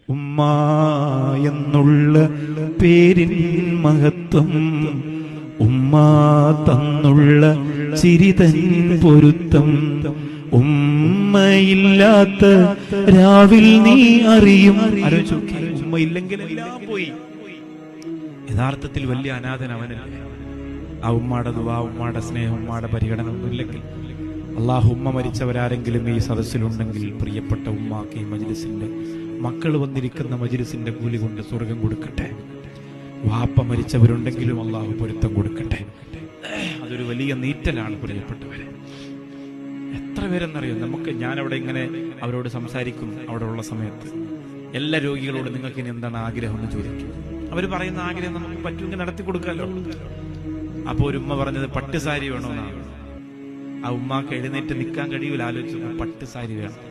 ഉമ്മ എന്നുള്ള പേരിൻ മഹത്വം, ഉമ്മ തന്നുള്ള ചിരിതൻ പൊരുത്തം, ഉമ്മയില്ലാത്ത രാവിൽ നീ അറിയും. ഉമ്മയില്ലെങ്കിൽ എല്ലാം പോയി. യഥാർത്ഥത്തിൽ വലിയ അനാഥൻ അവനല്ലേ. ആ ഉമ്മാടെ ദുആ, ഉമ്മാടെ സ്നേഹം, ഉമ്മാടെ പരിഗണന ഒന്നുമില്ലെങ്കിൽ, അള്ളാഹു ഉമ്മ മരിച്ചവരാരെങ്കിലും ഈ സദസ്സിലുണ്ടെങ്കിൽ പ്രിയപ്പെട്ട ഉമ്മാക്ക് ഈ മജ്ലിസിന്റെ മക്കൾ വന്നിരിക്കുന്ന മജ്ലിസിന്റെ കൂലി കൊണ്ട് സ്വർഗം കൊടുക്കട്ടെ. വാപ്പ മരിച്ചവരുണ്ടെങ്കിലും അള്ളാഹു പൊരുത്തം കൊടുക്കട്ടെ. അതൊരു വലിയ നീറ്റലാണ് പ്രിയപ്പെട്ടവരെ. എത്ര പേരെന്നറിയോ നമുക്ക്, ഞാനവിടെ ഇങ്ങനെ അവരോട് സംസാരിക്കും. അവിടെ ഉള്ള സമയത്ത് എല്ലാ രോഗികളോടും നിങ്ങൾക്ക് ഇനി എന്താണ് ആഗ്രഹം എന്ന് ചോദിക്കും. അവർ പറയുന്ന ആഗ്രഹം നമുക്ക് പറ്റുമെങ്കിൽ നടത്തി കൊടുക്കാമല്ലോ. അപ്പൊ ഒരു ഉമ്മ പറഞ്ഞത് പട്ടുസാരി വേണമെന്നാണ്. ആ ഉമ്മാക്ക് എഴുന്നേറ്റ് നിൽക്കാൻ കഴിയൂല. ആലോചിച്ചു, പട്ടുസാരി വേണം.